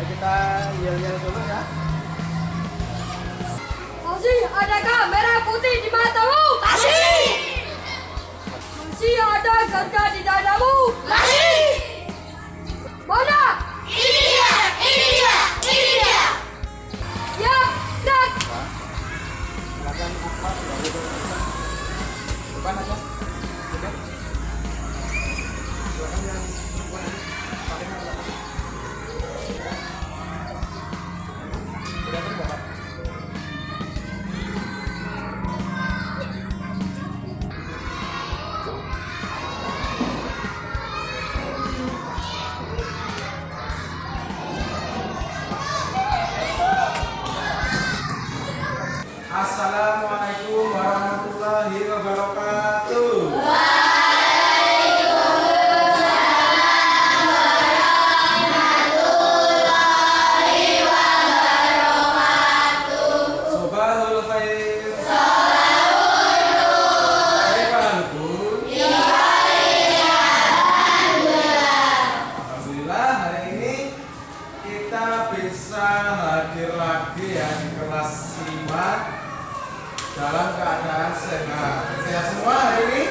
kita yel-yel dulu ya. Masih adakah merah putih di matamu? Masih. Masih ada ganda di dadamu? Masih. Mana? Ini dia, ini dia, ini dia. Ya, nak. Silakan Ahmad dari depan aja. Oke. Silakan yang perempuan ini. Pakainya belakang. Silakan Bapak. Assalamualaikum warahmatullahi wabarakatuh. Sobahul khair. Kaifahalukum? Alhamdulillah hari ini kita bisa hadir lagi ya di kelas 5 dalam keadaan sehat. Sehat semua hari ini?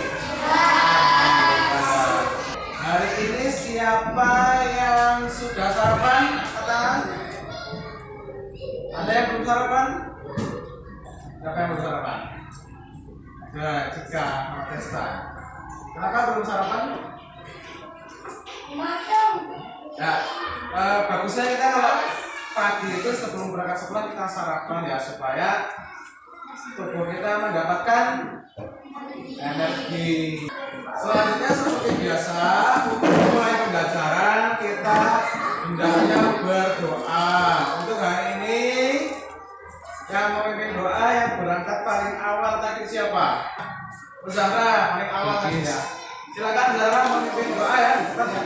Alhamdulillah. Hari ini siapa yang sudah sarapan? Katakan. Ada yang belum sarapan? Siapa yang belum sarapan? Nah, Cika, Testa. Kenapa belum sarapan? Ya, bagusnya kita kalau pagi itu sebelum berangkat sekolah kita sarapan ya supaya tubuh kita mendapatkan energi. Selanjutnya seperti biasa untuk mulai pembelajaran kita hendaknya berdoa. Untuk hari ini yang memimpin doa yang berangkat paling awal tadi siapa? Zahra paling awal tadi ya. Silakan Zahra memimpin doa ya. Cepat ya.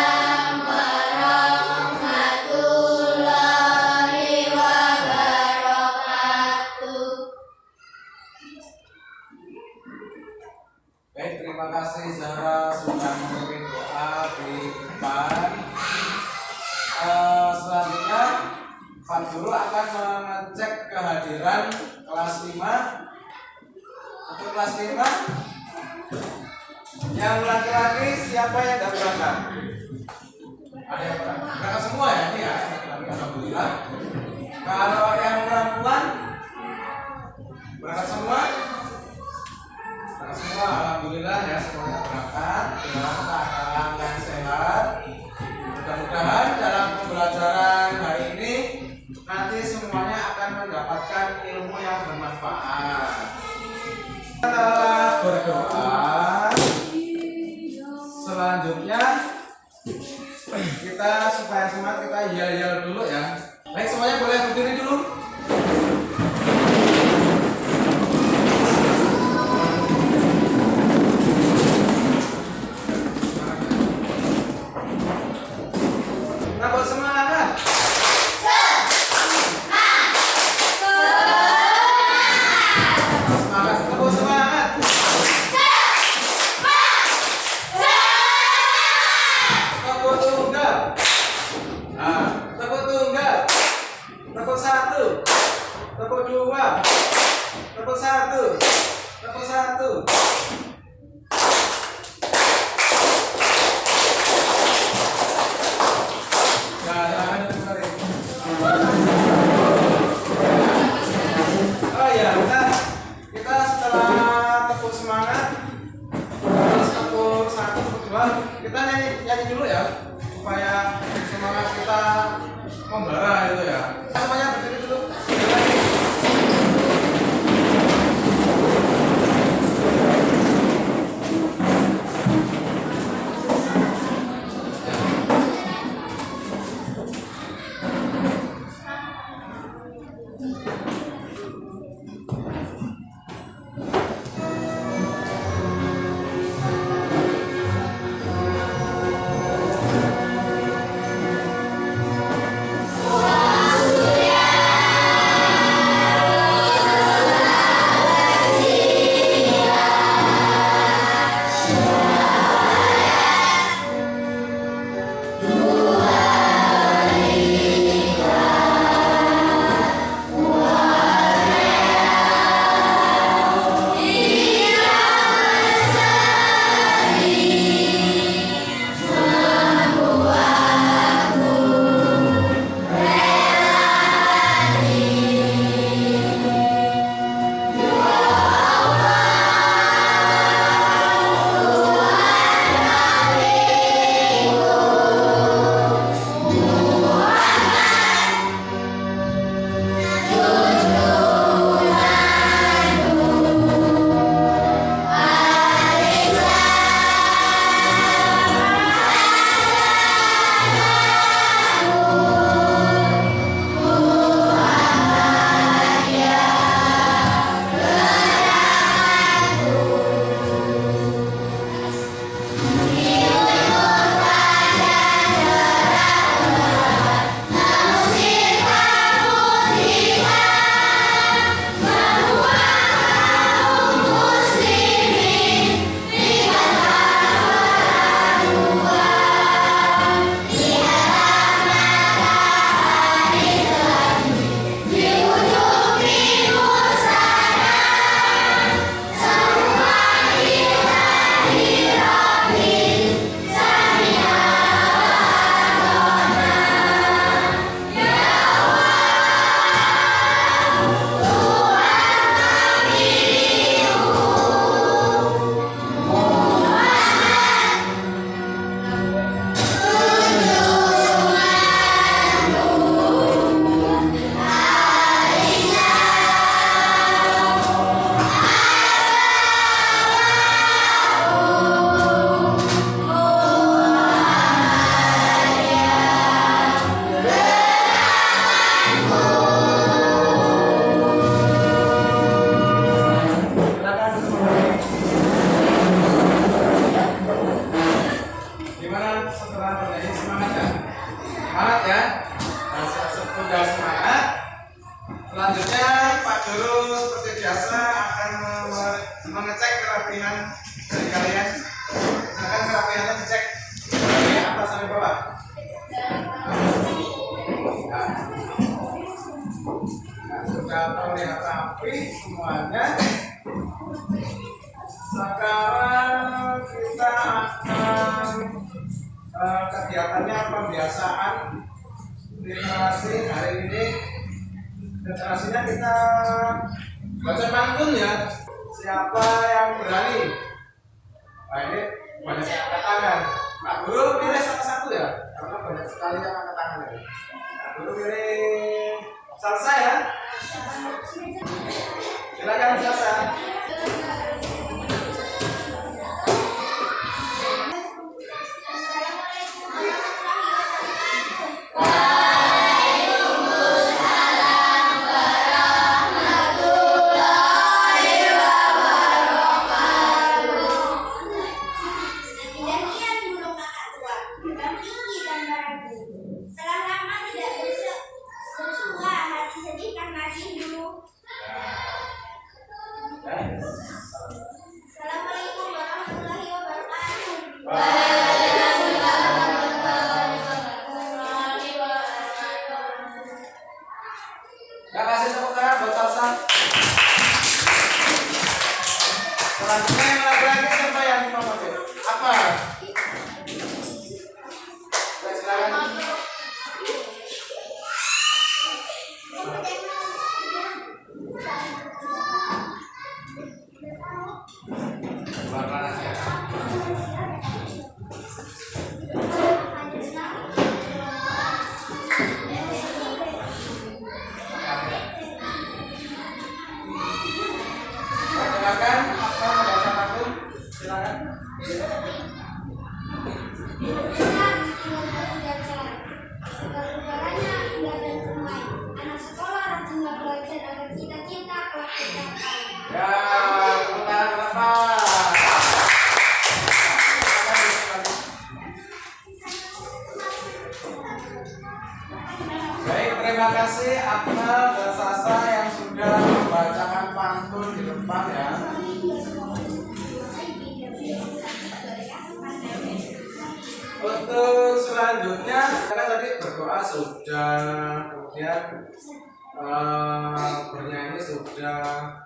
Assalamualaikum warahmatullahi wabarakatuh. Baik, terima kasih Zahra sudah memimpin doa di depan. Selanjutnya Pak Guru akan mengecek kehadiran kelas 5. Untuk kelas 5 yang laki-laki siapa yang tidak berangkat? Ada yang berangkat semua ya ini ya. Alhamdulillah. Kalau yang perempuan berangkat semua? Semua alhamdulillah ya, semuanya berangkat dengan keadaan yang sehat. Mudah-mudahan dalam pembelajaran hari ini nanti semuanya akan mendapatkan ilmu yang bermanfaat. Setelah berdoa, selanjutnya kita supaya semangat kita yel-yel dulu ya. Baik, semuanya boleh berdiri dulu. Semangat. Tepuk satu. Tepuk satu. Oh ya, kita setelah tepuk semangat, terus tepuk satu, tepuk dua, kita nyanyi dulu ya, supaya semangat kita membara itu ya. Semuanya berdiri dulu. Selanjutnya Pak Guru seperti biasa akan mengecek kerapihan dari kalian. Akan kerapihannya dicek dari atas sampai bawah. Nah, sudah terlihat rapi semuanya. Sekarang kita akan kegiatannya pembiasaan literasi hari ini. Literasinya kita baca pantun ya. Siapa yang berani? Nah ini banyak yang angkat tangan. Pak Guru pilih satu-satu ya, karena banyak sekali yang angkat tangan. Pak Guru pilih salsa ya. Silakan salsa. terima kasih Akmal dan Sasa yang sudah membacakan pantun di depan ya. Untuk selanjutnya, karena tadi berdoa sudah, kemudian bernyanyi sudah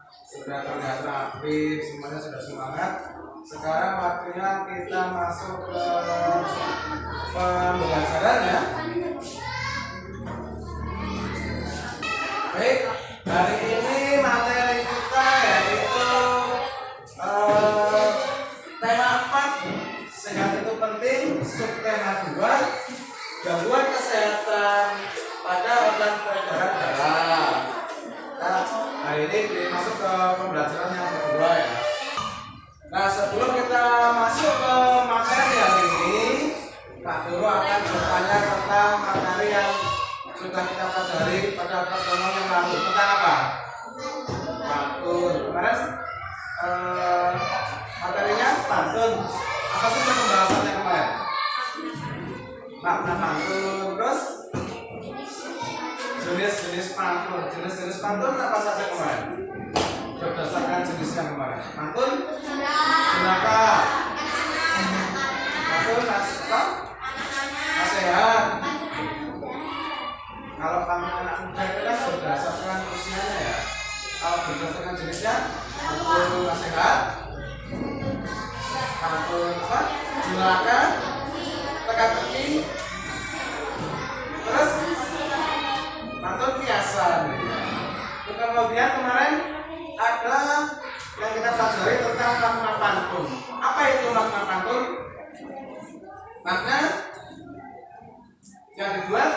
terlihat rapi, semuanya sudah semangat. Sekarang waktunya kita masuk ke pembelajaran ya. Baik, hari ini materi kita yaitu tema 4, sehat itu penting, subtema 2, gangguan kesehatan pada organ peredaran darah. Nah, hari ini masuk ke pembelajaran yang kedua ya. Nah, sebelum kita masuk ke materi hari ini, Pak Guru akan bertanya tentang materi yang sudah kita pelajari pada pertemuan yang lalu. Tentang apa? Pantun. Kemarin materinya pantun. Apa sih pembahasannya kemarin? Makna pantun. Terus jenis-jenis pantun. Jenis-jenis pantun apa saja kemarin? Berdasarkan jenis yang kemarin. Pantun jenaka, pantun nasihat. Kalau kami anak muda itu kan berdasarkan usianya ya. Kalau berdasarkan jenisnya, pantun nasihat, pantun jenaka, teka-teki, terus pantun kiasan. Kemudian kemarin ada yang kita pelajari tentang makna pantun. Apa itu makna pantun? Makna yang dibuat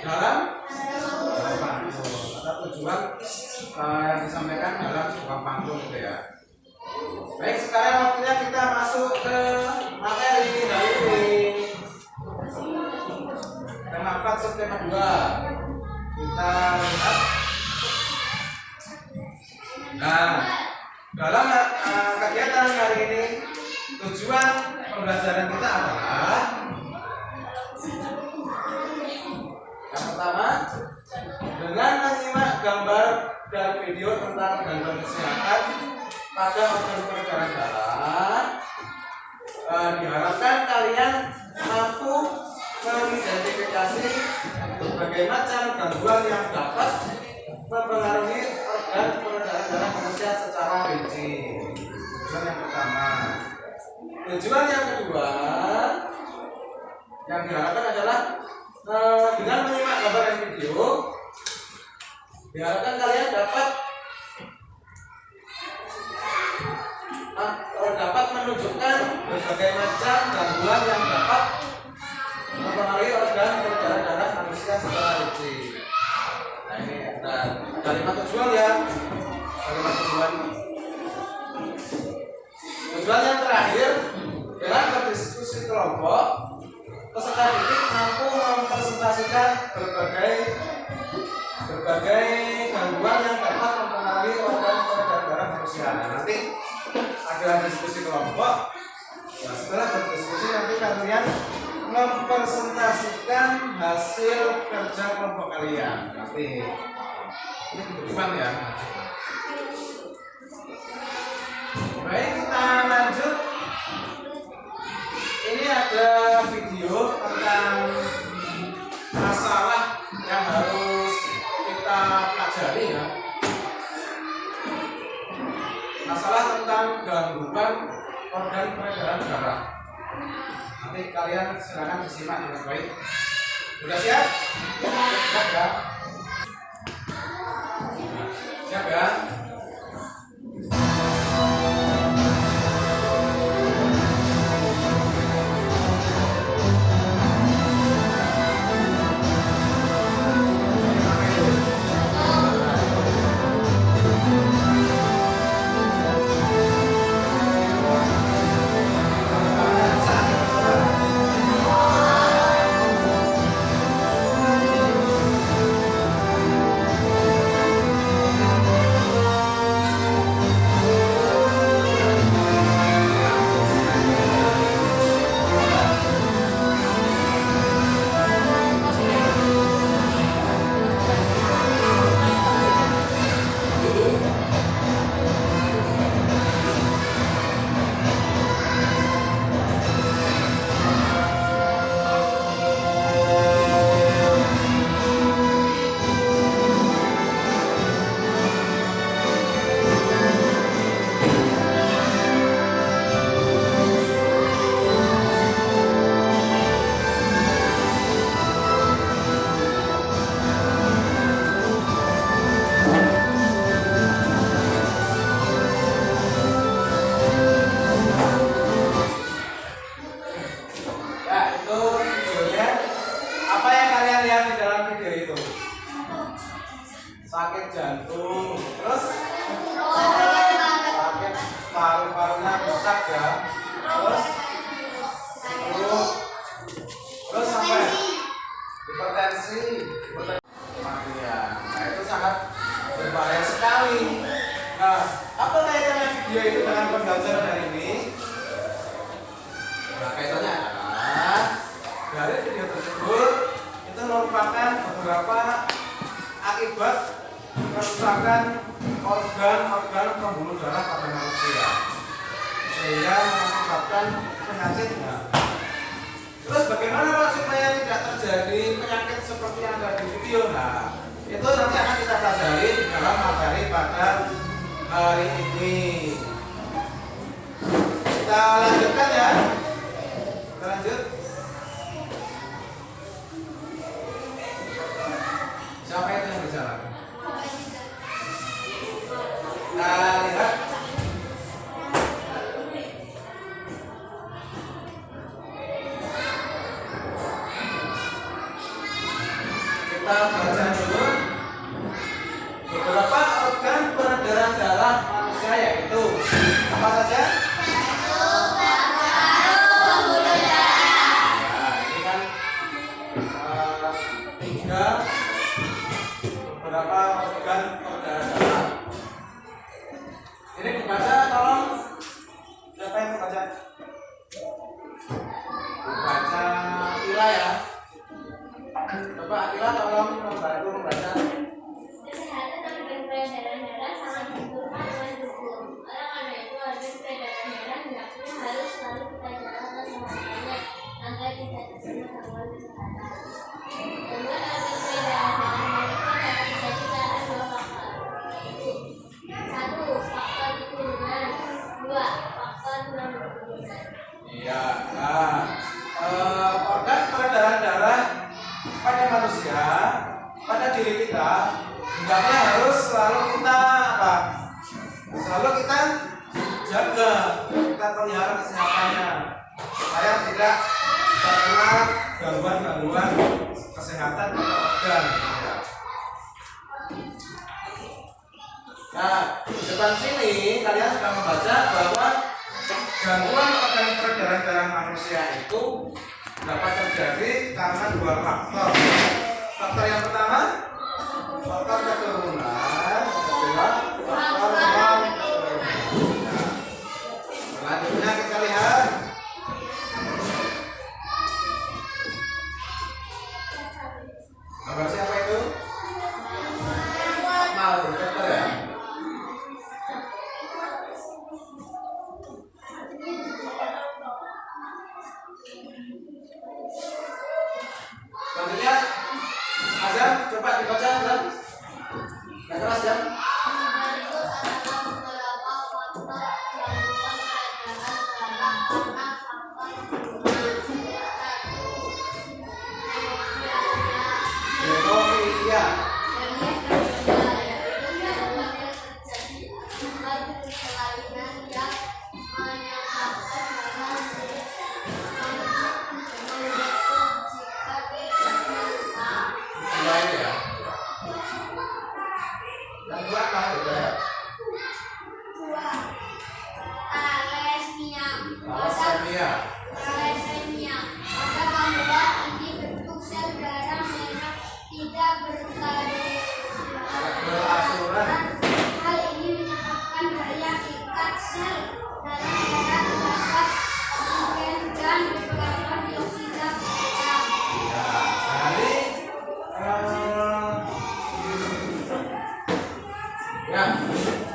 dalam pantun atau tujuan yang disampaikan dalam sebuah pantun gitu ya. Baik, sekarang waktunya kita masuk ke materi dari ini. Tema 4 subtema 2. Kita lihat. Nah, dalam kegiatan hari ini tujuan pembelajaran kita adalah yang pertama, dengan menyimak gambar dan video tentang gangguan kesehatan pada organ peredaran darah, diharapkan kalian mampu mengidentifikasi berbagai macam gangguan yang dapat mempengaruhi organ peredaran darah manusia secara rinci. Tujuan yang pertama. Tujuan yang kedua yang diharapkan adalah dengan menyimak gambar dan video, diharapkan kalian dapat menunjukkan berbagai macam gangguan yang dapat mempengaruhi organ peredaran darah manusia secara rinci. Nah, ini ada kalimat tujuan ya. Kalimat tujuan. Tujuan yang terakhir, dengan berdiskusi kelompok, peserta didik mampu mempresentasikan berbagai gangguan yang dapat mempengaruhi organ peredaran darah manusia. Nah, nanti ada diskusi kelompok. Nah, setelah berdiskusi nanti kalian mempresentasikan hasil kerja kelompok kalian. Nanti ini di depan ya. Baik, kita lanjut. Ini ada video tentang masalah yang harus kita pelajari ya. Masalah tentang gangguan organ peredaran darah. Nanti kalian silakan disimak dengan baik. Sudah siap? Siap ya? Siap ya? beberapa akibat kerusakan organ-organ pembuluh darah pada manusia sehingga mengakibatkan penyakitnya. Terus bagaimana Pak supaya tidak terjadi penyakit seperti yang ada di video? Nah, itu nanti akan kita pelajari dalam materi pada hari ini. Kita lanjutkan ya. Kita lanjut. Siapa itu yang bicara? Kita lihat. Kita baca dulu beberapa organ peredaran darah manusia, yaitu apa saja? Ini kan tiga beberapa organ peredaran darah. Ini dibaca, tolong. Siapa yang membaca? Baca Ila ya. Coba Akila tolong membantu membaca. Kesehatan organ peredaran darah sangat berhubungan dengan tubuh. Oleh karena itu, organ peredaran darah hendaknya harus selalu kita jaga kesehatannya agar tidak terkena gangguan kesehatan. Gangguan organ peredaran darah manusia dapat terjadi karena dua faktor, yaitu 1. Faktor keturunan, 2. Faktor non-keturunan. Iya. Nah, organ peredaran darah pada manusia, pada diri kita, hendaknya harus selalu kita apa? Selalu kita jaga, kita pelihara kesehatannya, supaya tidak terkena gangguan-gangguan kesehatan pada organ. Nah, di depan sini kalian sudah membaca bahwa gangguan organ peredaran darah manusia itu dapat terjadi karena dua faktor. Faktor yang pertama, faktor keturunan. Kedua, faktor non-keturunan. Selanjutnya kita lihat. Gambar siapa itu? Mau dokter ya? Selanjutnya, Azam, coba dibaca Azam. Yang keras ya. Berikut adalah beberapa faktor gangguan peredaran darah karena faktor keturunan. 1. Hemofilia. Dua ini ya. Yang dua apa itu ya? Thalassemia. Pada gangguan ini bentuk sel darah merah tidak beraturan. Hal ini menyebabkan daya ikat sel darah merah terhadap oksigen dan karbon dioksida berkurang.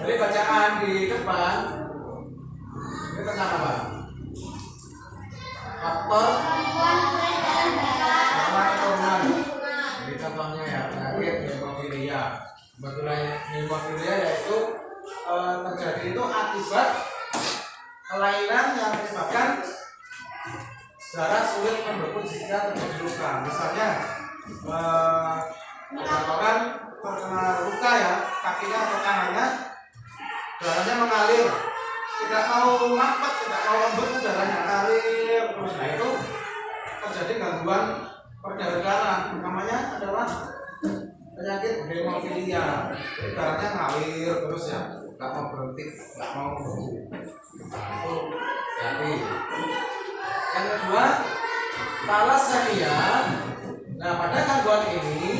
Dari bacaan di depan ini tentang apa? Faktor Gangguan peredaran darah karena keturunan. keturunan. Jadi contohnya ya penyakit hemofilia. Kebetulan hemofilia yaitu terjadi itu akibat kelainan yang menyebabkan darah sulit membeku jika terjadi luka. Misalnya orang terkena luka ya, kakinya atau tangannya, darahnya mengalir, tidak mau mampet, tidak mau lembut, darahnya ngalir terus. Nah itu terjadi gangguan peredaran darah, namanya adalah penyakit hemofilia. Jadi darahnya ngalir terus ya, nggak mau berhenti, nggak mau beku. Nah, itu jadi. Yang kedua, thalassemia. Nah, pada gangguan ini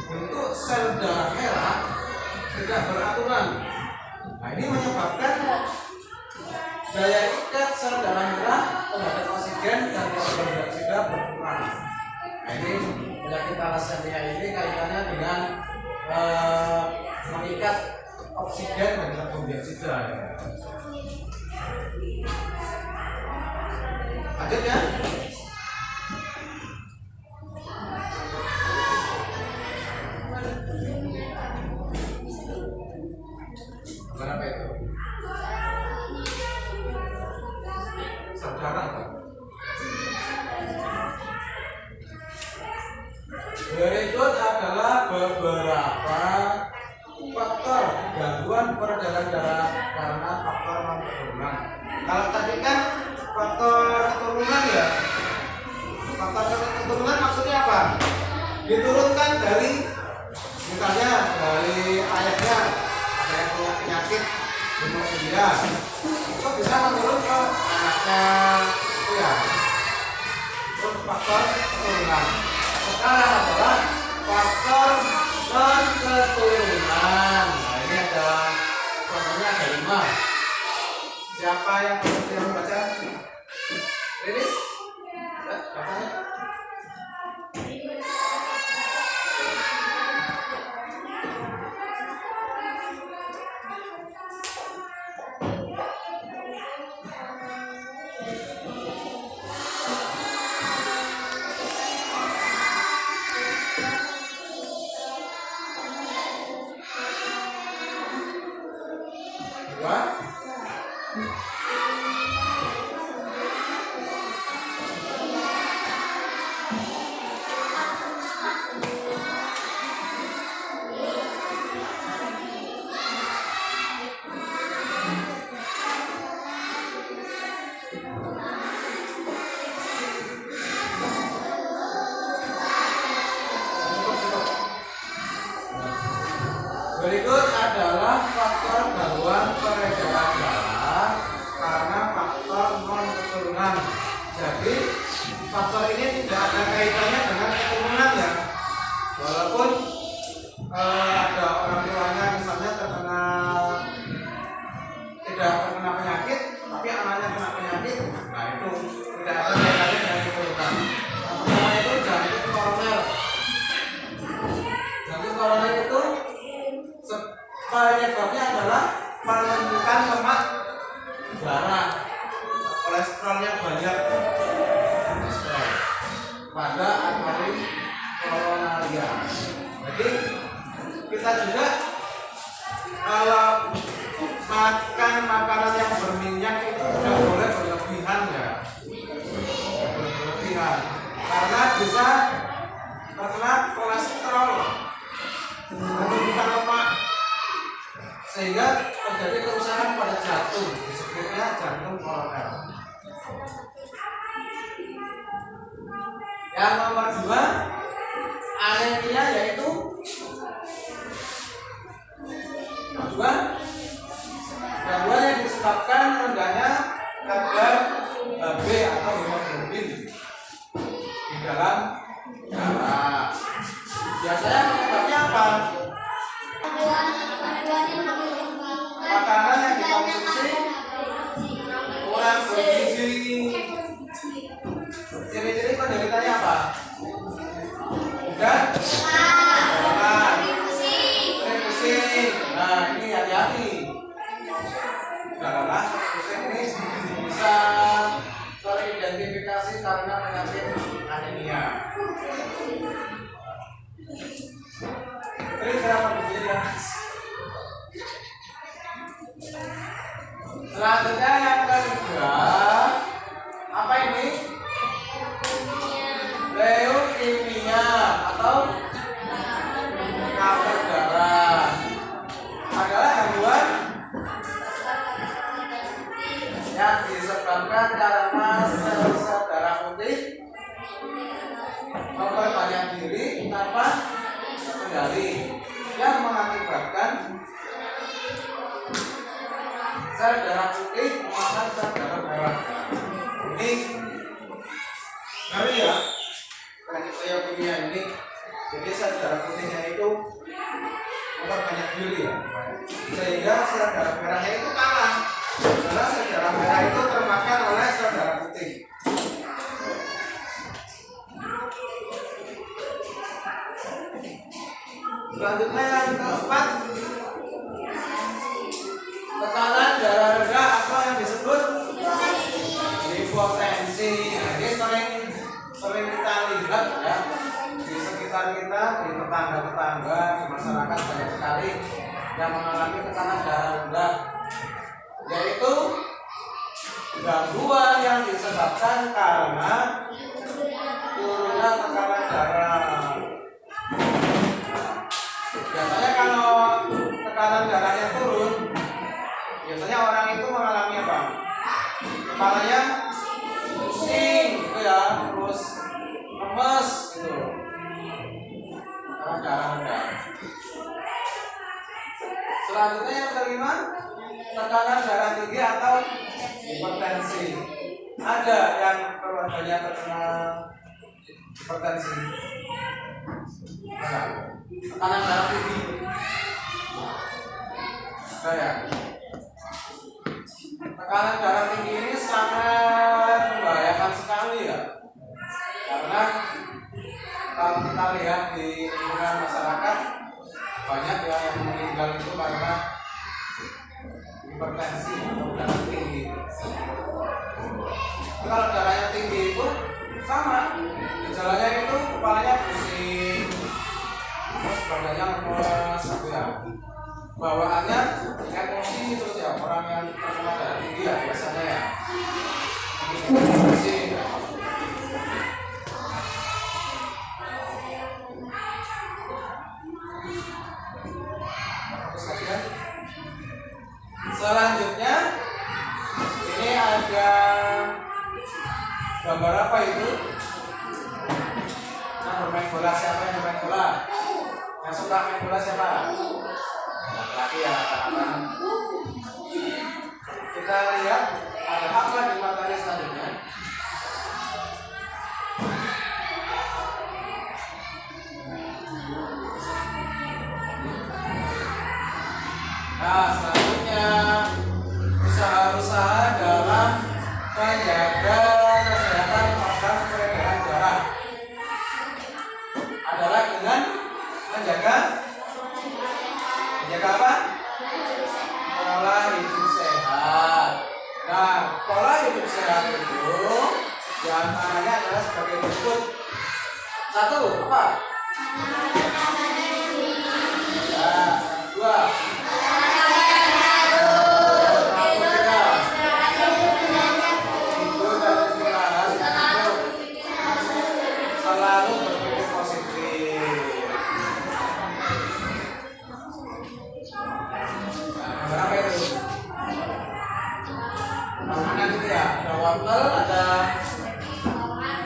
bentuk sel darah merah tidak beraturan. Nah, ini menyebabkan daya ikat sel darah merah terhadap oksigen dan karbon dioksida berkurang. Nah, ini penyakit thalassemia ini kaitannya dengan mengikat oksigen dan karbon dioksida. Lanjut ya. Apa itu? Saudara. Berikut adalah beberapa faktor gangguan peredaran darah karena faktor non keturunan. Kalau tadi kan faktor keturunan ya. Faktor keturunan maksudnya apa? Diturunkan dari misalnya dari ayahnya ada yang punya penyakit hemofilia, itu bisa menurun ke anaknya itu ya. Itu faktor keturunan. Sekarang adalah faktor non keturunan. Nah, ini ada contohnya ada 5. Siapa yang baca? Riris? Bacanya? Berikut adalah faktor gangguan peredaran darah karena faktor non keturunan. Jadi faktor ini tidak ada kaitannya dengan keturunan ya. Walaupun ada orang tuanya misalnya tidak terkena penyakit, tapi anaknya kena penyakit, nah itu tidak ada kaitannya dengan keturunan. Yang pertama itu jantung koroner. Jantung koroner itu penyebabnya adalah penumpukan lemak darah, kolesterolnya banyak pada arteri koronaria. Jadi kita juga kalau makan makanan yang berminyak itu tidak boleh berlebihan ya, berlebihan karena bisa terkena kolesterol, penumpukan lemak, sehingga terjadi kerusakan pada jantung, disebutnya jantung koroner. Yang nomor 2, anemia, yaitu gangguan yang disebabkan rendahnya kadar Hb atau hemoglobin di dalam darah. Biasanya penyebabnya apa? Makanan yang dikonsumsi kurang bergizi. Ciri-ciri penderitanya apa? Udah? Sering pusing. Nah, ini hati-hati. Karena pusing ini bisa teridentifikasi karena penyakit anemia. Terus berapa bijinya? Selanjutnya yang ketiga, apa ini? Leukemia atau kanker darah adalah gangguan yang disebabkan karena sel-sel darah putih memperbanyak diri tanpa terkendali yang mengakibatkan sel darah putih memakan sel darah merah. Ini ngeri ya, penyakit leukemia ini. Jadi sel darah putihnya itu memperbanyak diri ya, sehingga sel darah merahnya itu kalah karena sel darah merah itu termakan oleh sel darah putih. Selanjutnya yang keempat, tekanan darah rendah atau yang disebut hipotensi. Nah, ini sering kita lihat ya di sekitar kita, di tetangga-tetangga, di masyarakat banyak sekali yang mengalami tekanan darah rendah, yaitu gangguan yang disebabkan karena turunnya tekanan darah. Biasanya kalau tekanan darahnya turun, biasanya orang itu mengalami apa? Kepalanya pusing gitu ya, terus lemes gitu. Tekanan darah rendah. Selanjutnya yang kelima, tekanan darah tinggi atau hipertensi. Ada yang keluarganya terkena hipertensi? Ada. Tekanan darah tinggi. Ada ya. Tekanan darah tinggi ini sangat membahayakan sekali ya. Karena kalau kita lihat di lingkungan masyarakat, banyak ya yang meninggal itu karena hipertensi atau darah tinggi. Kalau darahnya tinggi itu sama, gejalanya itu kepalanya pusing, terus badannya lemas, gitu ya. Bawaannya emosi terus ya, orang yang terkena darah tinggi ya biasanya ya emosi. Selanjutnya ini ada gambar apa itu? Nah, bermain bola, siapa yang bermain bola? Yang suka main bola siapa? Laki-laki ya rata-rata. Kita lihat ada apa di materi selanjutnya. Nah, selanjutnya usaha-usaha dalam menjaga kesehatan pada peredaran darah adalah dengan menjaga apa? Pola hidup sehat. Nah, pola hidup sehat itu diantaranya adalah sebagai berikut. Satu, apa? Ya, dua. Selalu berpikir positif. Nah, berapa itu? Makanan itu ya, ada wortel, ada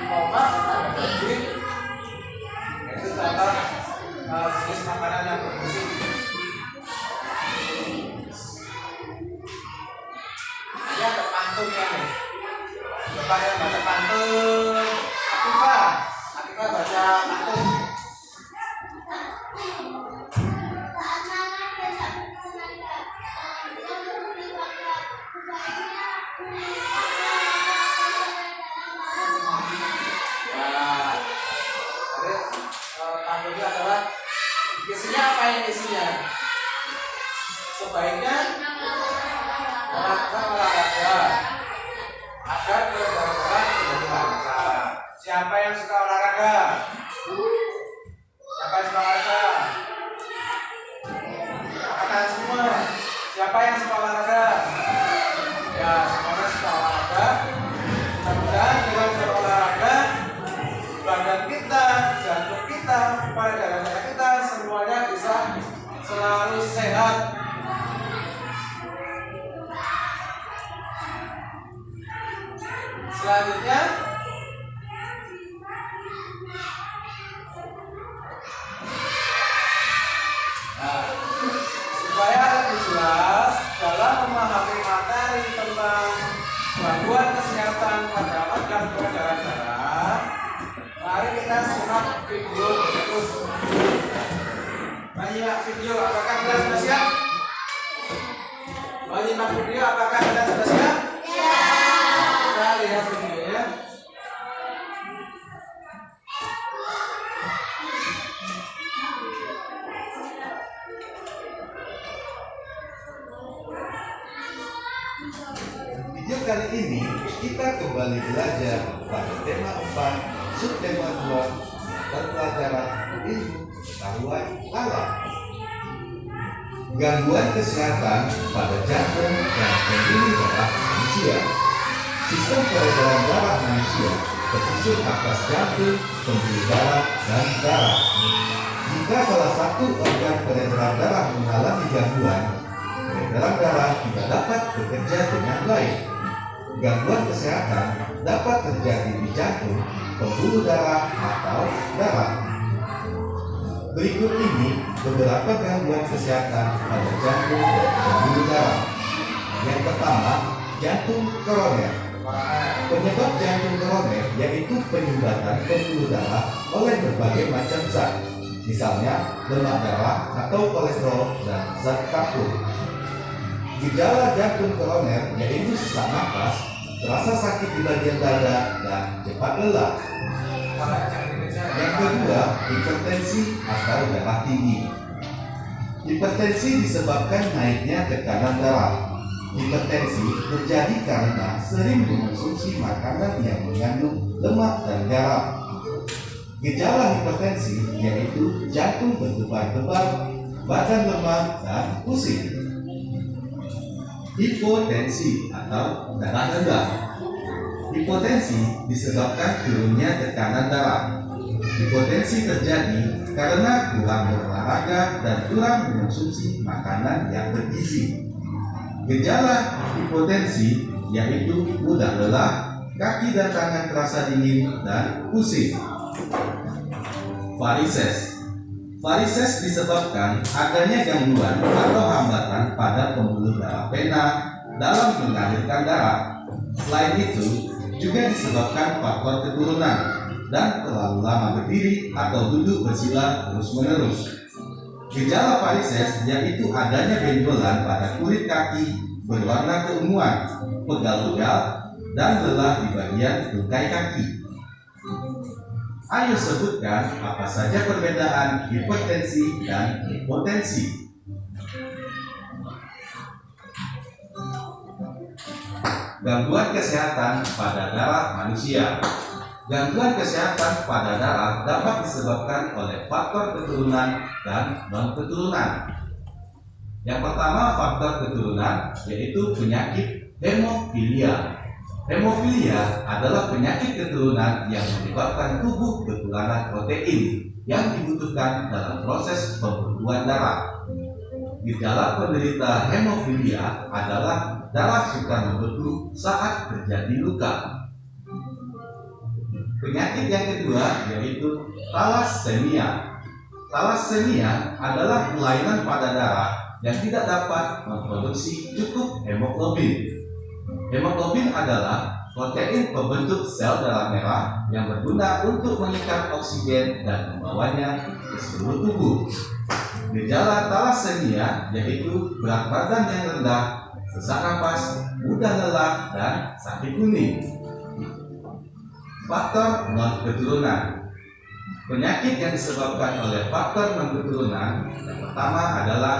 tomat, ada daging. Itu contoh jenis makanan yang bergizi. Ini ada pantunnya nih. Coba yang baca pantun. Atika baca pantun. Pantunnya adalah isinya apa yang isinya? Sebaiknya melakukan olahraga agar peredaran darah menjadi lancar. Siapa yang suka olahraga? Siapa yang suka olahraga? Katakan semua. Siapa yang suka olahraga? Ya, semuanya suka olahraga. Mudah-mudahan dengan berolahraga, badan kita, jantung kita, peredaran darah kita semuanya bisa selalu sehat. Selanjutnya, nah, supaya lebih jelas dalam memahami materi tentang gangguan kesehatan pada organ peredaran darah, mari kita simak video berikut. Menyimak video, apakah kita sudah siap? Menyimak video, apakah kita sudah siap? Ya. Kita lihat videonya. kali ini kita kembali belajar pada tema 4, subtema 2, dan pelajaran ilmu pengetahuan alam. Gangguan kesehatan pada jantung dan pembuluh darah manusia. Sistem peredaran darah manusia tersusun atas jantung, pembuluh darah, dan darah. Jika salah satu organ peredaran darah mengalami gangguan, peredaran darah tidak dapat bekerja dengan baik. Gangguan kesehatan dapat terjadi di jantung, pembuluh darah, atau darah. Berikut ini beberapa gangguan kesehatan pada jantung dan pembuluh darah. Yang pertama, jantung koroner. Penyebab jantung koroner yaitu penyumbatan pembuluh darah oleh berbagai macam zat, misalnya lemak darah atau kolesterol dan zat kapur. Gejala jantung koroner yaitu sesak napas, terasa sakit di bagian dada, dan cepat lelah. Yang kedua, hipertensi atau darah tinggi. Hipertensi disebabkan naiknya tekanan darah. Hipertensi terjadi karena sering mengonsumsi makanan yang mengandung lemak dan garam. Gejala hipertensi yaitu jantung berdebar-debar, badan lemah, dan pusing. Hipotensi atau darah rendah. Hipotensi disebabkan turunnya tekanan darah. Hipotensi terjadi karena kurang berolahraga dan kurang mengonsumsi makanan yang bergizi. Gejala hipotensi yaitu mudah lelah, kaki dan tangan terasa dingin, dan pusing. Varises. Varises disebabkan adanya gangguan atau hambatan pada pembuluh darah vena dalam mengalirkan darah. Selain itu, juga disebabkan faktor keturunan dan terlalu lama berdiri atau duduk bersila terus-menerus. Gejala varises yaitu adanya benjolan pada kulit kaki berwarna keunguan, pegal-pegal, dan lelah di bagian tungkai kaki. Ayo sebutkan apa saja perbedaan hipertensi dan hipotensi. Gangguan kesehatan pada darah manusia. Gangguan kesehatan pada darah dapat disebabkan oleh faktor keturunan dan non-keturunan. Yang pertama, faktor keturunan yaitu penyakit hemofilia. Hemofilia adalah penyakit keturunan yang menyebabkan tubuh kekurangan protein yang dibutuhkan dalam proses pembekuan darah. Gejala penderita hemofilia adalah darah suka membeku saat terjadi luka. Penyakit yang kedua yaitu thalassemia. Thalassemia adalah kelainan pada darah yang tidak dapat memproduksi cukup hemoglobin. Hemoglobin adalah protein pembentuk sel darah merah yang berguna untuk mengikat oksigen dan membawanya ke seluruh tubuh. Gejala thalassemia yaitu berat badan yang rendah, sesak napas, mudah lelah, dan sakit kuning. Faktor non-keturunan. Penyakit yang disebabkan oleh faktor non-keturunan yang pertama adalah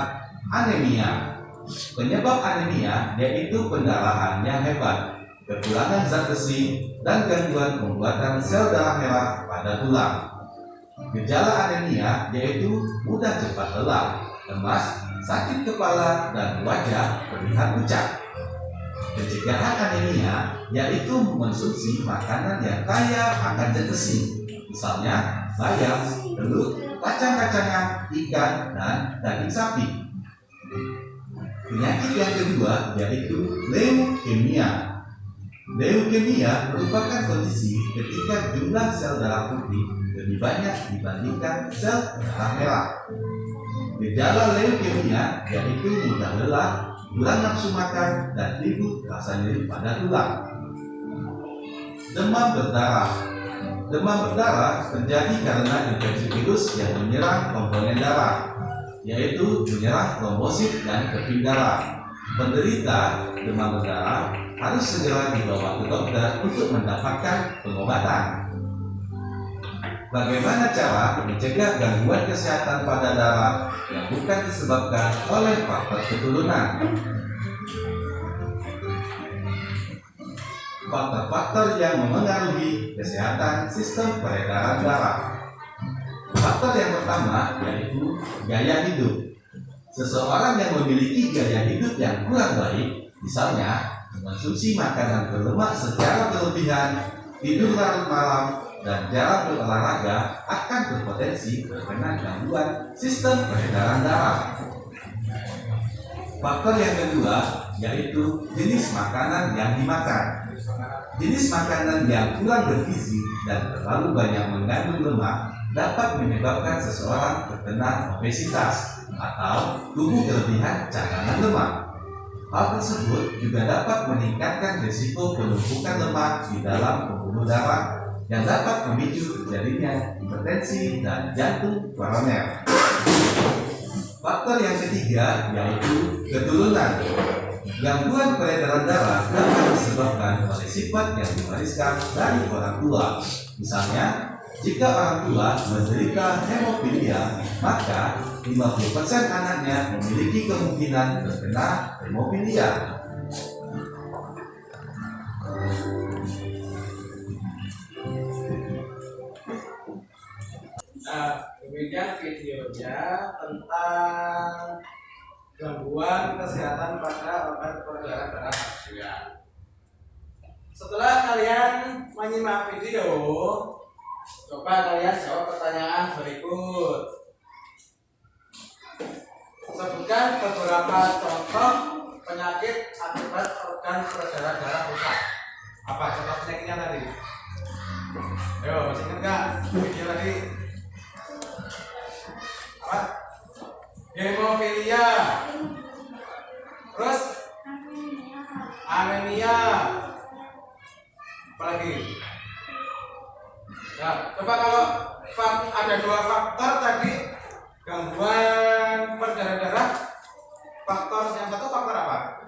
anemia. Penyebab anemia yaitu pendarahan yang hebat, kekurangan zat besi, dan gangguan pembuatan sel darah merah pada tulang. Gejala anemia yaitu mudah cepat lelah, lemas, sakit kepala, dan wajah terlihat pucat. Pencegahan anemia yaitu mengonsumsi makanan yang kaya akan zat besi, misalnya bayam, telur, kacang-kacangan, ikan, dan daging sapi. Penyakit yang kedua yaitu leukemia. Leukemia merupakan kondisi ketika jumlah sel darah putih lebih banyak dibandingkan sel darah merah. Gejala leukemia yaitu mudah lelah, kurang nafsu makan, dan timbul rasa nyeri pada tulang. Demam berdarah. Demam berdarah terjadi karena infeksi virus yang menyerang komponen darah, yaitu menyerang trombosit dan keping darah. Penderita demam berdarah harus segera dibawa ke dokter untuk mendapatkan pengobatan. Bagaimana cara mencegah gangguan kesehatan pada darah yang bukan disebabkan oleh faktor keturunan? faktor-faktor yang memengaruhi kesehatan sistem peredaran darah. Faktor yang pertama yaitu gaya hidup. Seseorang yang memiliki gaya hidup yang kurang baik, misalnya mengonsumsi makanan berlemak secara berlebihan, tidur larut malam, dan jarang berolahraga, akan berpotensi terkena gangguan sistem peredaran darah. Faktor yang kedua yaitu jenis makanan yang dimakan. Jenis makanan yang kurang bergizi dan terlalu banyak mengandung lemak dapat menyebabkan seseorang terkena obesitas atau tubuh kelebihan cadangan lemak. Hal tersebut juga dapat meningkatkan risiko penumpukan lemak di dalam pembuluh darah yang dapat memicu terjadinya hipertensi dan jantung koroner. Faktor yang ketiga yaitu keturunan. Gangguan peredaran darah dapat disebabkan oleh sifat yang diwariskan dari orang tua. Misalnya, jika orang tua menderita hemofilia, maka 50% anaknya memiliki kemungkinan terkena hemofilia. Nah, demikian videonya tentang gangguan kesehatan pada organ peredaran darah manusia. Setelah kalian menyimak video, coba kalian jawab pertanyaan berikut. Sebutkan beberapa contoh penyakit akibat organ peredaran darah rusak. Apa contoh penyakitnya tadi? Ayo, masih ingat nggak video tadi? Apa? Hemofilia, terus anemia, apa lagi? Nah, coba kalau ada dua faktor tadi gangguan peredaran darah, faktor yang satu faktor apa?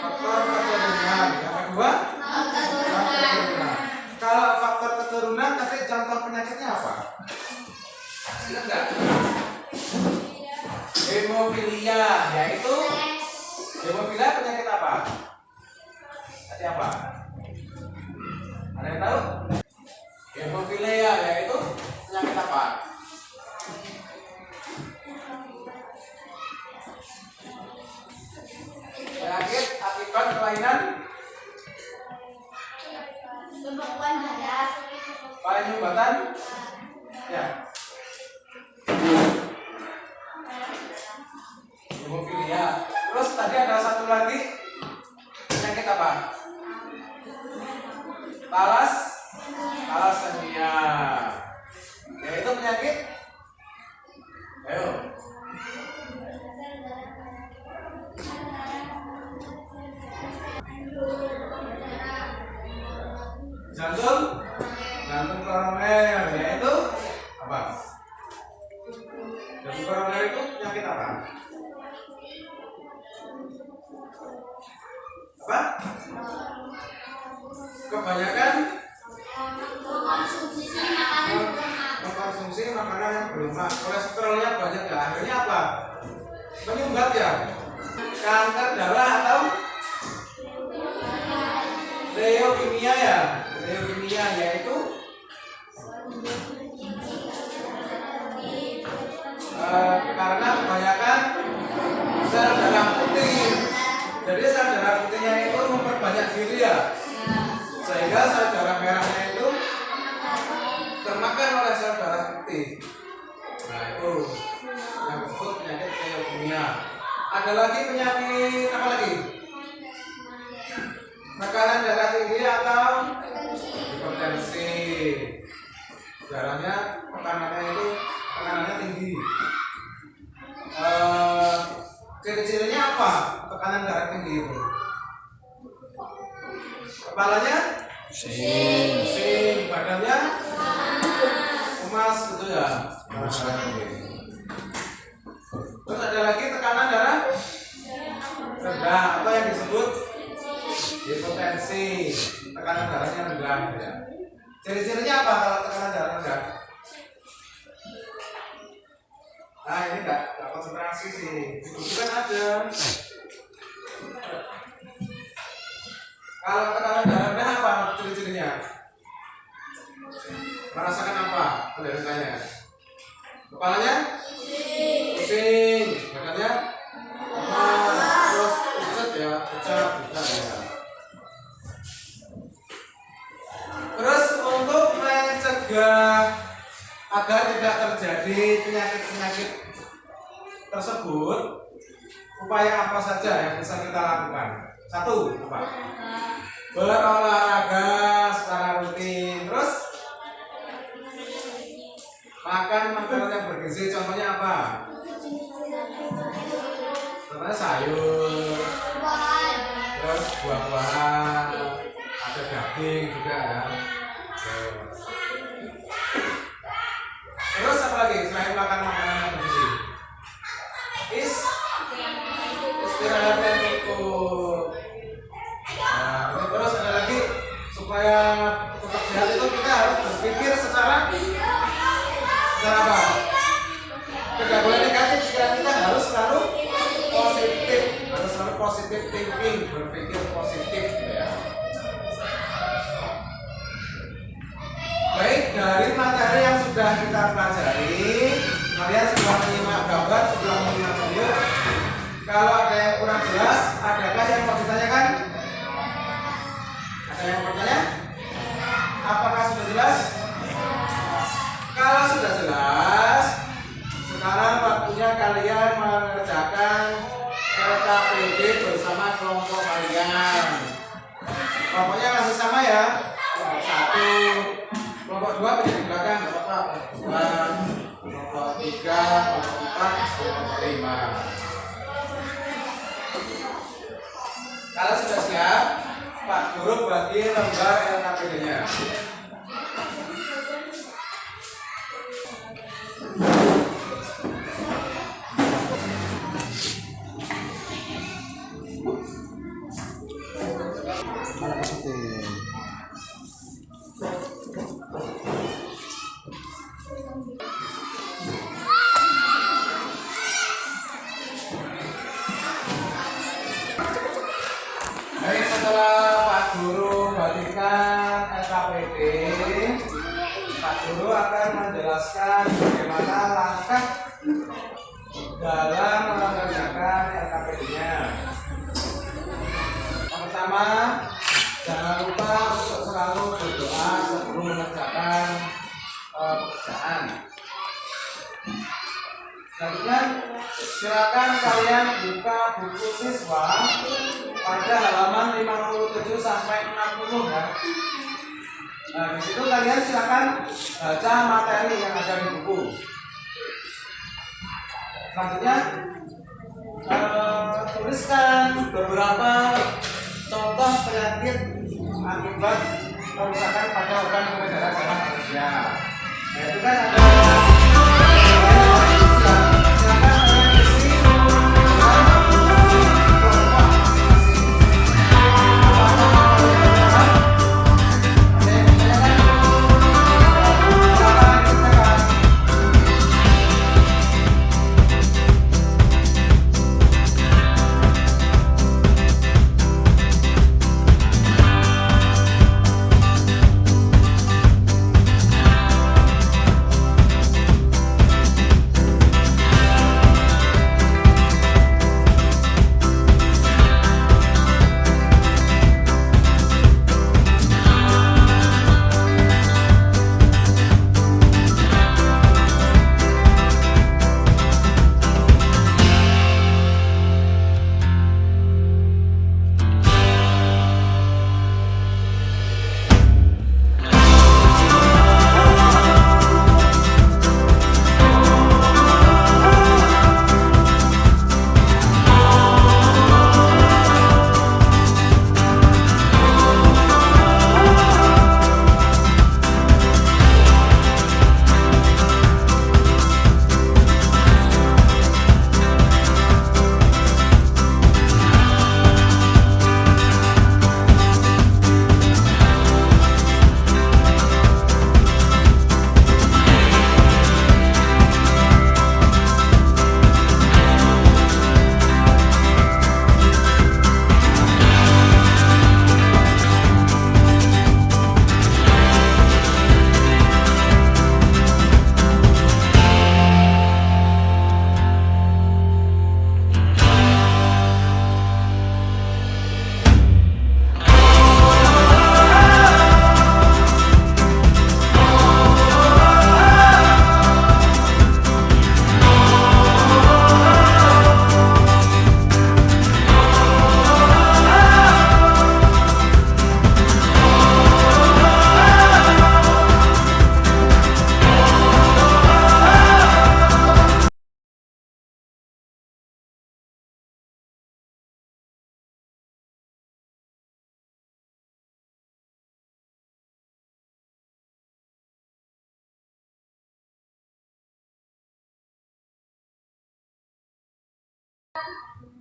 Faktor keturunan. Yang kedua faktor keturunan. Kalau faktor keturunan tadi contoh penyakitnya apa? Ingat nggak? Hemofilia, yaitu hemofilia penyakit apa? Tadi apa? Ada yang tahu? Hemofilia yaitu penyakit apa? Penyakit akibat kelainan Pembekuan darah. penyumbatan. Ya. Hemofilia. Terus tadi ada satu lagi penyakit apa? Thalassemia. Yaitu penyakit. Ayo. Jantung koroner, yaitu apa? Jantung koroner itu penyakit apa? Apa? Kebanyakan mengkonsumsi makanan yang berlemak, kolesterolnya banyak ya, akhirnya apa? Menyumbat ya, kanker darah atau leukemia ya, leukemia yaitu karena kebanyakan sel darah putih. Jadi sel darah putihnya itu memperbanyak diri ya, sehingga sel darah merahnya itu termakan oleh sel darah putih. Nah itu yang disebut penyakit leukemia. Ada lagi penyakit apa lagi? Tekanan darah tinggi atau hipertensi. Darahnya tekanannya tinggi. Ciri-cirinya apa? Tekanan darah tinggi itu. Kepalanya pusing, badannya lemas gitu ya. Terus ada lagi tekanan darah rendah atau yang disebut hipotensi, tekanan darahnya rendah ya. Ciri-cirinya apa kalau tekanan darah rendah? Nah ini enggak konsentrasi sih, itu kan ada. Kalau tekanan darah rendah apa? Merasakan apa penderitanya? Kepalanya? Pusing. Badannya? Terus pucat ya, pucat ya. Terus untuk mencegah agar tidak terjadi penyakit-penyakit tersebut, upaya apa saja yang bisa kita lakukan? Satu, apa? Berolahraga secara rutin. Terus makan makanan yang bergizi. Contohnya apa? Contohnya sayur, terus buah-buahan, ada daging juga ya. Terus apa lagi selain makan makanan yang bergizi? Istirahat yang cukup. Nah, terus ada lagi supaya tetap sehat itu kita harus berpikir secara apa? Tidak boleh negatif, pikiran kita harus selalu positif, harus selalu positif thinking, berpikir positif ya. Baik, dari materi yang sudah kita pelajari, kalian sudah menyimak gambar, sudah menyimak video. Kalau ada yang kurang jelas, adakah yang mau ditanyakan? Ada yang mau bertanya? Apakah sudah jelas? Kalau sudah jelas, sekarang waktunya kalian mengerjakan LKPD bersama kelompok kalian. Kelompoknya masih sama ya. Satu, kelompok 2 bisa di belakang, nggak apa-apa. Kelompok 3, kelompok 4, kelompok 5. Kalau sudah siap, Pak Guru bagi lembar LKPD-nya. Mana positif? Baik, setelah Pak Guru bagikan LKPD, Pak Guru akan menjelaskan bagaimana langkah dalam mengerjakan LKPD-nya. Yang pertama, jangan lupa untuk selalu berdoa sebelum mengerjakan pekerjaan. Selanjutnya, silakan kalian buka buku siswa pada halaman 57 sampai 60 ya. Nah, di situ kalian silakan baca materi yang ada di buku. Selanjutnya, tuliskan beberapa contoh penyakit akibat kerusakan pada organ peredaran darah manusia. Nah, itu kan ada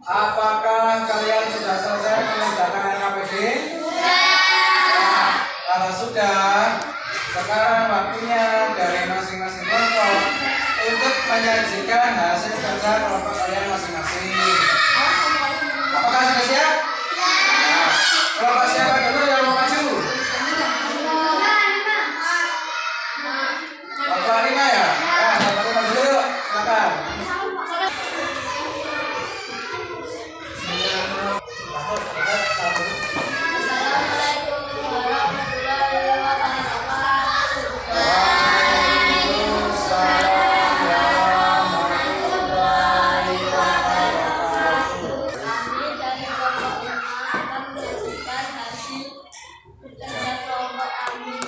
Apakah kalian sudah selesai mengerjakan LKPD? Nah, kalau sudah, sekarang waktunya dari masing-masing kelompok untuk menyajikan hasil kerja kelompok kalian masing-masing. Apakah sudah siap? Nah, kelompok siapa dulu yang mau maju? Kelompok 5 ya? Nah, kelompok 5 dulu yuk, silakan. Assalamualaikum warahmatullahi wabarakatuh. Kami dari kelompok 5 akan menyajikan hasil kerja kelompok kami.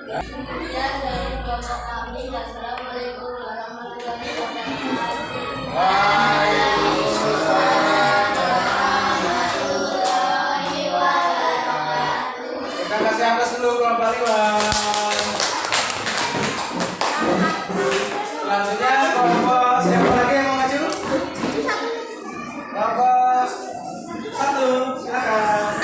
Sekian dari kelompok kami. Assalamualaikum warahmatullahi wabarakatuh. Kita kasih atas dulu kelompok 5. Selanjutnya kelompok siapa lagi yang mau maju? Kelompok 1, silakan.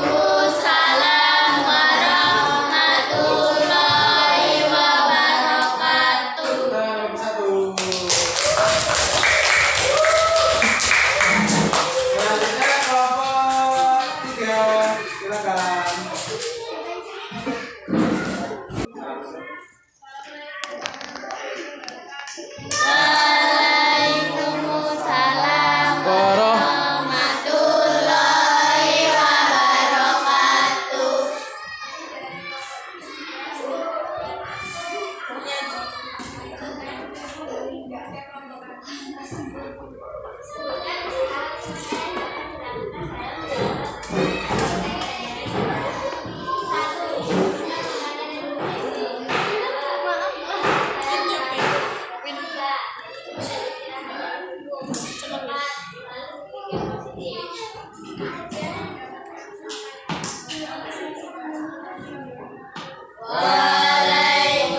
Waalaikumsalam warahmatullahi wabarakatuh. Kelompok 1. Selanjutnya kelompok 3, silakan. Waalaikumsalam warahmatullahi wabarakatuh.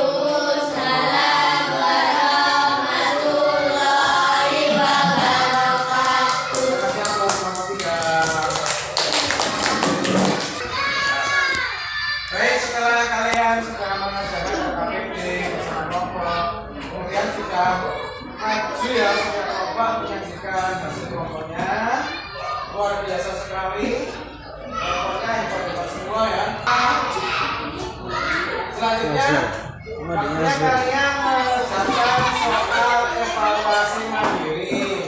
Waalaikumsalam warahmatullahi wabarakatuh. Terima kasih atas kelompok 3. Baik, setelah kalian sudah mengerjakan LKPD bersama kelompok, kemudian sudah maju ya setiap kelompok menyajikan hasil kelompoknya. Luar biasa sekali. Kelompoknya hebat-hebat semua ya. Selanjutnya, waktunya kalian mengerjakan soal evaluasi mandiri.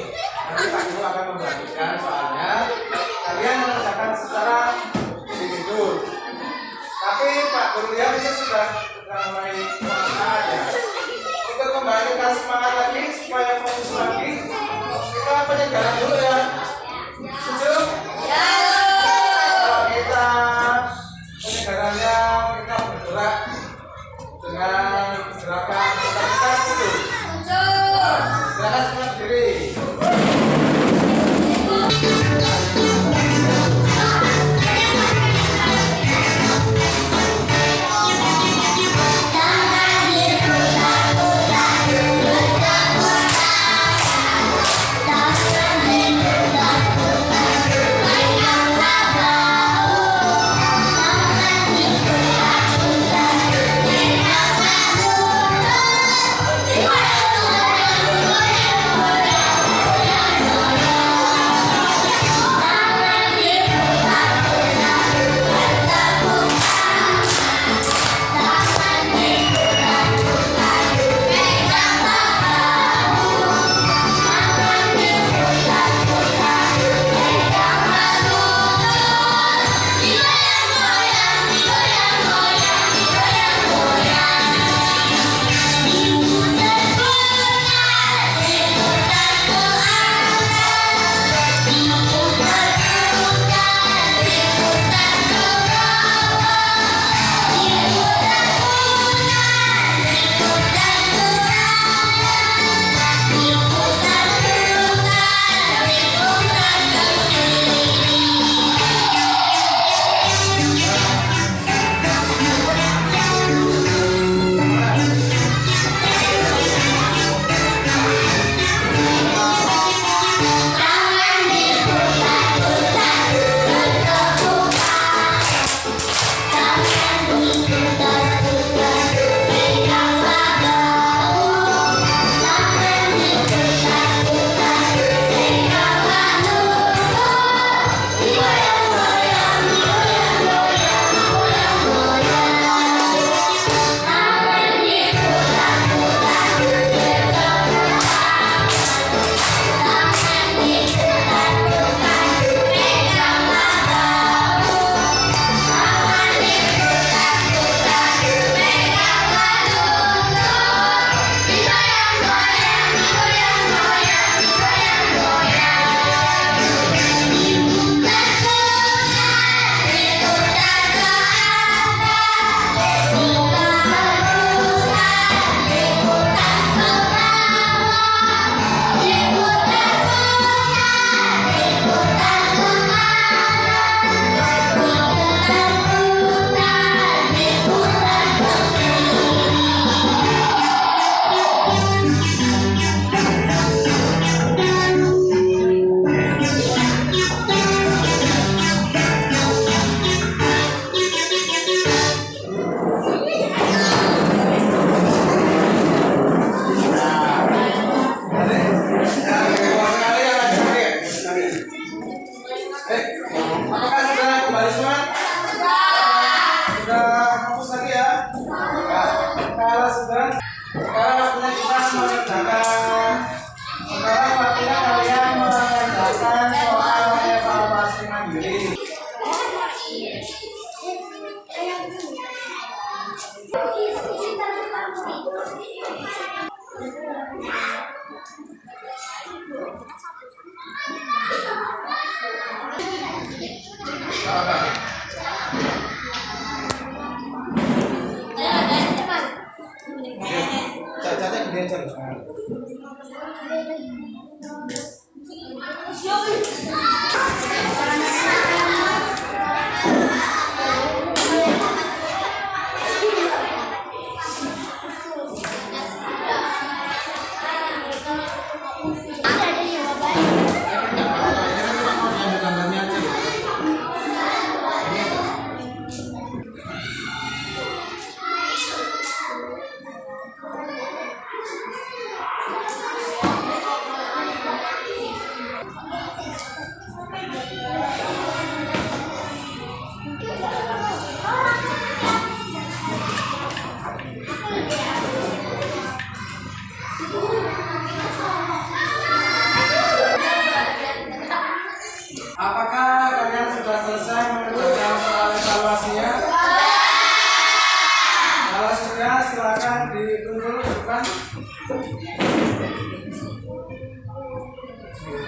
Nanti Pak Guru akan membagikan soalnya. Kalian mengerjakan secara individu. Tapi Pak Guru lihat ini sudah mulai semangat ya. Untuk kembalikan semangat lagi supaya fokus lagi, kita penyegaran dulu ya. Setuju? Ya. Kalau kita penyegarannya kita bergerak dengan gerakan kita dulu. Gerakan semangat diri. Tangan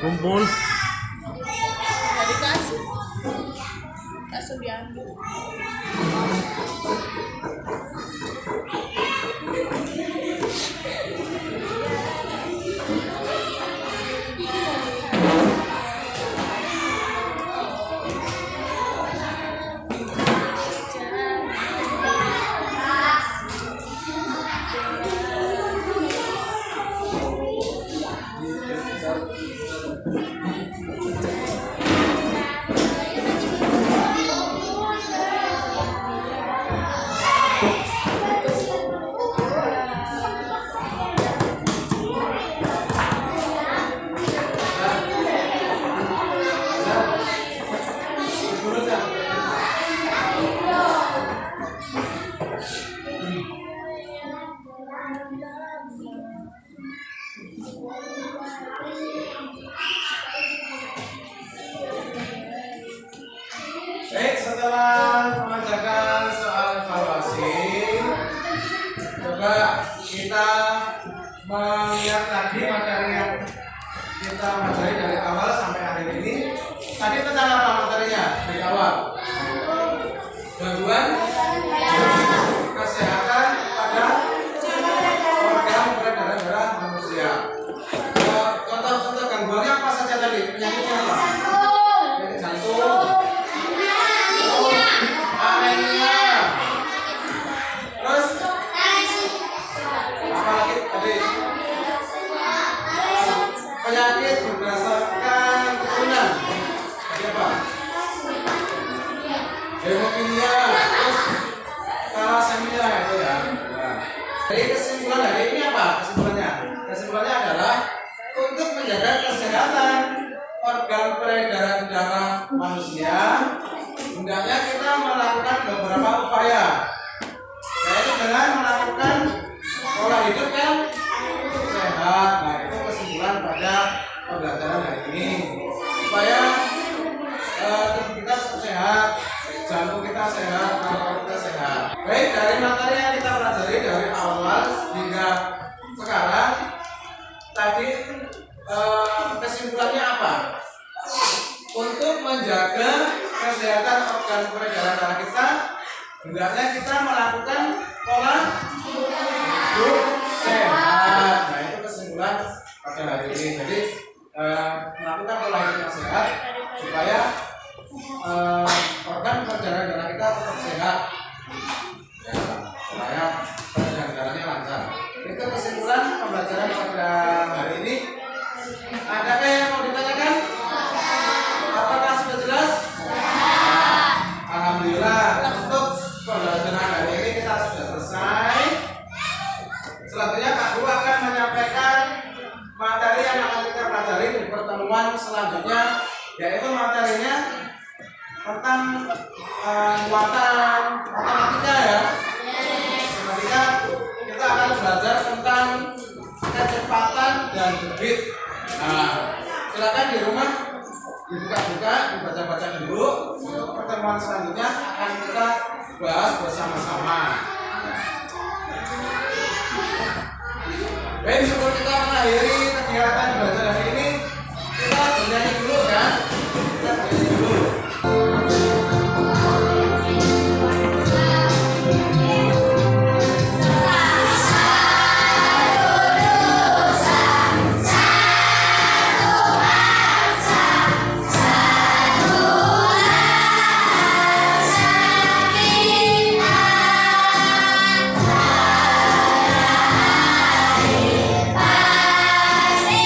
kumpul. Nggak dikasih. Langsung diambil. Baik, setelah mengerjakan soal evaluasi, coba kita melihat lagi materi yang kita pelajari dari awal sampai akhir ini. Tadi tentang apa materinya dari awal? Gangguan kesehatan pada organ peredaran darah manusia. Contoh-contoh gangguannya apa saja tadi? Penyakitnya apa? Penyakit jantung, anemia, terus apa lagi tadi? Penyakit berdasarkan keturunan. Tadi apa? Hemofilia, terus thalassemia itu ya. Nah, jadi kesimpulan dari ini apa? Kesimpulannya adalah untuk menjaga kesehatan organ peredaran darah manusia, hendaknya kita melakukan beberapa upaya, yaitu dengan melakukan pola hidup yang sehat. Nah, itu kesimpulan pada pembelajaran hari ini, supaya tubuh kita tetap sehat, jantung kita sehat, paru-paru kita sehat. Baik, dari materi yang kita pelajari dari awal hingga sekarang, tadi kesimpulannya apa? Untuk menjaga kesehatan organ peredaran darah kita, hendaknya kita melakukan pola hidup sehat. Nah, itu kesimpulan pada hari ini. Jadi melakukan pola hidup yang sehat supaya organ peredaran darah kita tetap sehat, ya, supaya peredaran darahnya lancar. Itu kesimpulan pembelajaran pada hari ini. Adakah yang mau ditanyakan? Apakah sudah jelas? Alhamdulillah, untuk pembelajaran hari ini kita sudah selesai. Selanjutnya Kak Guru akan menyampaikan materi yang akan kita pelajari di pertemuan selanjutnya, yaitu materinya tentang muatan matematika ya. Matematika kita akan belajar tentang kecepatan dan debit. Nah, silakan di rumah dibuka-buka, dibaca-baca dulu. Untuk pertemuan selanjutnya akan kita bahas bersama-sama. Baik, sebelum kita mengakhiri kegiatan belajar hari ini, kita bernyanyi dulu kan? Kita bernyanyi dulu. Pasti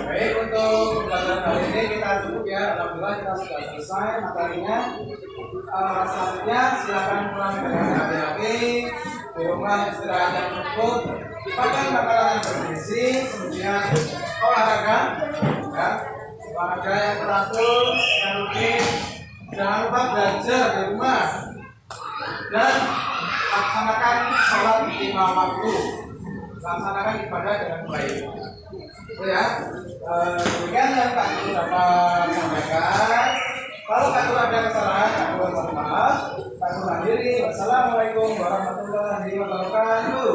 Baik, untuk pembelajaran kali ini kita cukup ya. Alhamdulillah kita sudah selesai materinya. Selanjutnya silakan pulang dengan hati-hati. Di rumah istirahat yang cukup, makan makanan yang bergizi, kemudian olahraga, ya, olahraga yang teratur, yang rutin. Jangan lupa belajar di rumah dan laksanakan sholat lima waktu. Laksanakan ibadah dengan baik. Itu ya. Demikian yang Kak Guru dapat sampaikan. Kalau Kak Guru ada kesalahan, Kak Guru mohon maaf. Kak Guru akhiri. Wassalamualaikum warahmatullahi wabarakatuh.